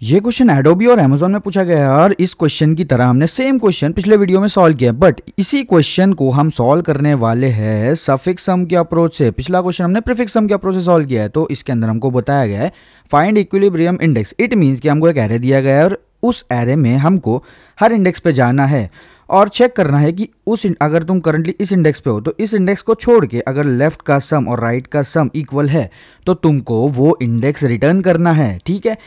ये question Adobe और Amazon में पूछा गया है और इस क्वेश्चन की तरह हमने सेम क्वेश्चन पिछले वीडियो में सॉल्व किया, बट इसी क्वेश्चन को हम सॉल्व करने वाले हैं सफिक्स सम के अप्रोच से। पिछला क्वेश्चन हमने प्रीफिक्स सम के अप्रोच से सॉल्व किया है, तो इसके अंदर हमको बताया गया है find equilibrium index. It means कि हमको एक एरे दिया गया है और उस एरे में हमको हर इंडेक्स पे जाना है और चेक करना है कि अगर तुम करंटली इस इंडेक्स पे हो तो इस इंडेक्स को छोड़ के अगर लेफ्ट का सम और राइट का सम इक्वल है तो तुमको वो इंडेक्स रिटर्न करना है। ठीक है,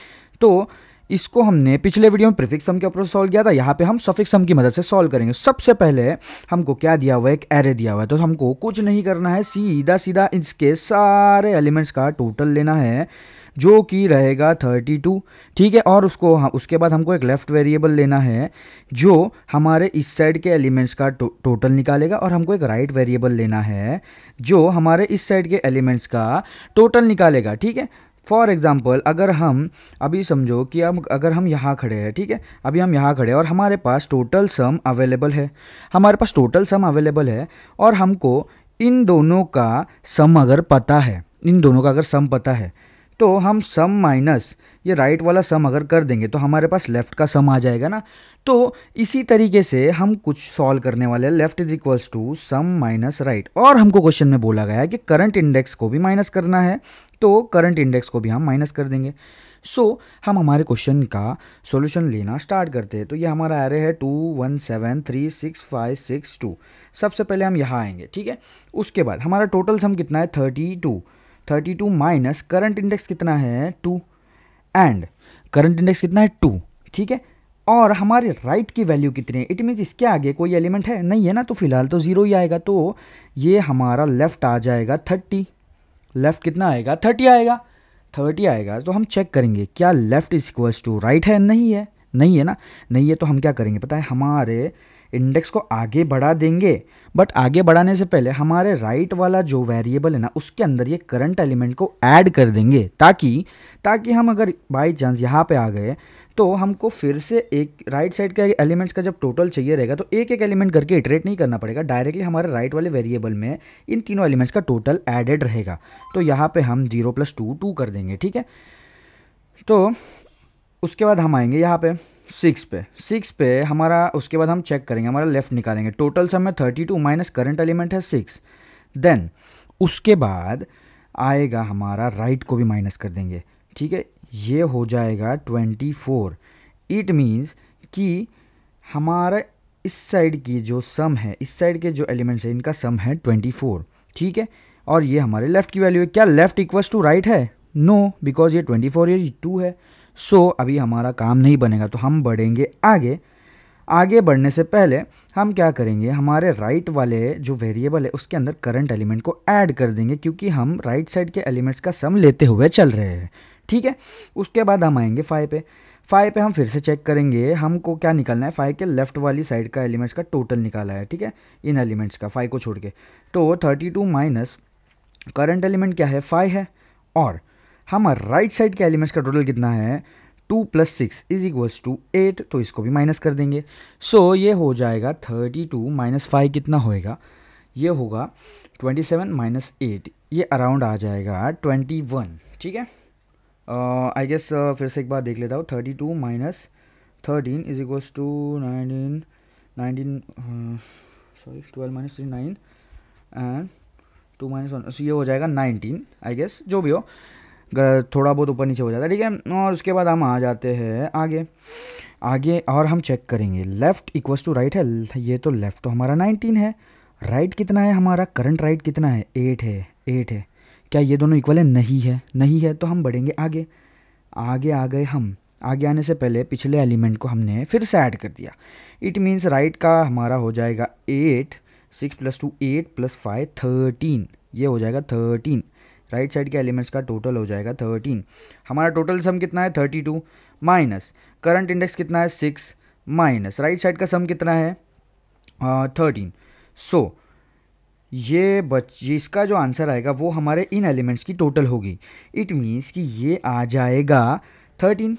तो इसको हमने पिछले वीडियो में प्रीफिक्स सम के अप्रोच सॉल्व किया था। यहाँ पे हम सफिक्स सम की मदद से सॉल्व करेंगे। सबसे पहले हमको क्या दिया हुआ है, एक एरे दिया हुआ है, तो हमको कुछ नहीं करना है, सीधा सीधा इसके सारे एलिमेंट्स का टोटल लेना है जो कि रहेगा 32। ठीक है, और उसके बाद हमको एक लेफ्ट वेरिएबल लेना है जो हमारे इस साइड के एलिमेंट्स का टोटल निकालेगा, और हमको एक राइट वेरिएबल लेना है जो हमारे इस साइड के एलिमेंट्स का टोटल निकालेगा। ठीक है, फॉर एग्जाम्पल अगर हम अभी समझो कि अगर हम यहाँ खड़े हैं, ठीक है, अभी हम यहाँ खड़े हैं और हमारे पास टोटल सम अवेलेबल है, और हमको इन दोनों का सम अगर पता है, तो हम सम माइनस ये राइट वाला सम अगर कर देंगे तो हमारे पास लेफ्ट का सम आ जाएगा ना। तो इसी तरीके से हम कुछ सॉल्व करने वाले हैं, left is equals to sum minus right. और हमको क्वेश्चन में बोला गया है कि करंट इंडेक्स को भी माइनस करना है, तो करंट इंडेक्स को भी हम माइनस कर देंगे। हम हमारे क्वेश्चन का सॉल्यूशन लेना स्टार्ट करते हैं। तो ये हमारा एरे है 2 1 7 3 6 5 6 2। सबसे पहले हम यहाँ आएंगे। ठीक है, उसके बाद हमारा टोटल सम कितना है 32 माइनस करंट इंडेक्स कितना है 2, एंड करंट इंडेक्स कितना है 2। ठीक है, और हमारे राइट की वैल्यू कितनी है, इट मीन्स इसके आगे कोई एलिमेंट है नहीं है ना, तो फिलहाल तो 0 ही आएगा। तो ये हमारा लेफ्ट आ जाएगा 30। लेफ्ट कितना आएगा 30 आएगा। तो हम चेक करेंगे क्या left is equals to right है, नहीं है ना, नहीं है। तो हम क्या करेंगे पता है, हमारे इंडेक्स को आगे बढ़ा देंगे, बट आगे बढ़ाने से पहले हमारे राइट वाला जो वेरिएबल है ना उसके अंदर ये करंट एलिमेंट को ऐड कर देंगे, ताकि हम अगर बाई चांस यहाँ पे आ गए तो हमको फिर से एक राइट साइड के एलिमेंट्स का जब टोटल चाहिए रहेगा तो एक एक एलिमेंट करके इटरेट नहीं करना पड़ेगा, डायरेक्टली हमारे राइट वाले वेरिएबल में इन तीनों एलिमेंट्स का टोटल एडेड रहेगा। तो यहाँ पे हम 0 + 2 2 कर देंगे। ठीक है, तो उसके बाद हम आएंगे यहाँ पे 6 पे हमारा, उसके बाद हम चेक करेंगे, हमारा लेफ्ट निकालेंगे। टोटल सम में 32 माइनस करंट एलिमेंट है 6। देन उसके बाद आएगा हमारा राइट को भी माइनस कर देंगे। ठीक है, ये हो जाएगा 24। इट मीन्स कि हमारा इस साइड की जो सम है, इस साइड के जो एलिमेंट्स है इनका सम है 24। ठीक है, और ये हमारे लेफ्ट की वैल्यू है। क्या लेफ्ट इक्वल्स टू राइट है? नो, बिकॉज ये 24 ये 2 है। अभी हमारा काम नहीं बनेगा, तो हम बढ़ेंगे आगे बढ़ने से पहले हम क्या करेंगे, हमारे राइट वाले जो वेरिएबल है उसके अंदर करंट एलिमेंट को ऐड कर देंगे, क्योंकि हम राइट साइड के एलिमेंट्स का सम लेते हुए चल रहे हैं। ठीक है, उसके बाद हम आएंगे 5 पे हम फिर से चेक करेंगे, हमको क्या निकालना है, 5 के लेफ्ट वाली साइड का एलिमेंट्स का टोटल निकाला है। ठीक है, इन एलिमेंट्स का 5 को छोड़ के, तो 32 माइनस करंट एलिमेंट क्या है 5 है, और हम राइट साइड के एलिमेंट्स का टोटल कितना है 2 + 6 इज इक्वल्स टू 8, तो इसको भी माइनस कर देंगे। ये हो जाएगा 32 माइनस 5 कितना होएगा, ये होगा 27 माइनस 8, ये अराउंड आ जाएगा 21। ठीक है, आई गेस फिर से एक बार देख लेता हूँ। 32 minus 13 is equals to 19 12 minus 3 9 and 2 minus 1, ये हो जाएगा 19 आई गेस, जो भी हो, थोड़ा बहुत ऊपर नीचे हो जाता है। ठीक है, और उसके बाद हम आ जाते हैं आगे और हम चेक करेंगे लेफ्ट इक्वल्स टू राइट है। ये तो लेफ्ट तो हमारा 19 है, राइट कितना है हमारा, करंट राइट कितना है 8 है। क्या ये दोनों इक्वल है? नहीं है। तो हम बढ़ेंगे आगे आ गए हम। आगे आने से पहले पिछले एलिमेंट को हमने फिर से ऐड कर दिया। इट मीन्स राइट का हमारा हो जाएगा 8, 6 + 2 8 + 5 13, ये हो जाएगा 13। राइट साइड के एलिमेंट्स का टोटल हो जाएगा 13। हमारा टोटल सम कितना है 32 माइनस करंट इंडेक्स कितना है 6 माइनस राइट साइड का सम कितना है 13। ये इसका जो आंसर आएगा वो हमारे इन एलिमेंट्स की टोटल होगी। इट मीन्स कि ये आ जाएगा 13,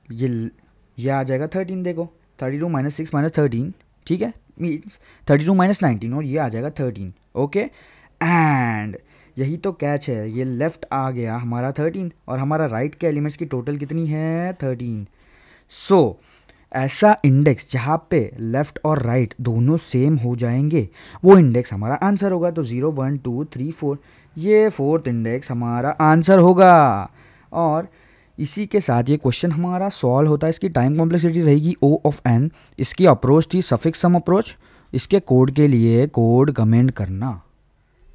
ये आ जाएगा 13। देखो 32 माइनस 6 माइनस 13, ठीक है, मीन्स 32 माइनस 19, और ये आ जाएगा 13। ओके, एंड यही तो कैच है, ये लेफ़्ट आ गया हमारा 13 और हमारा राइट के एलिमेंट्स की टोटल कितनी है 13। सो ऐसा इंडेक्स जहाँ पे लेफ़्ट और राइट दोनों सेम हो जाएंगे वो इंडेक्स हमारा आंसर होगा। तो 0 1 2 3 4 ये फोर्थ इंडेक्स हमारा आंसर होगा। और इसी के साथ ये क्वेश्चन हमारा सॉल्व होता है। इसकी टाइम कॉम्प्लेक्सिटी रहेगी O ऑफ n। इसकी अप्रोच थी सफिक्स सम अप्रोच। इसके कोड के लिए कोड कमेंट करना।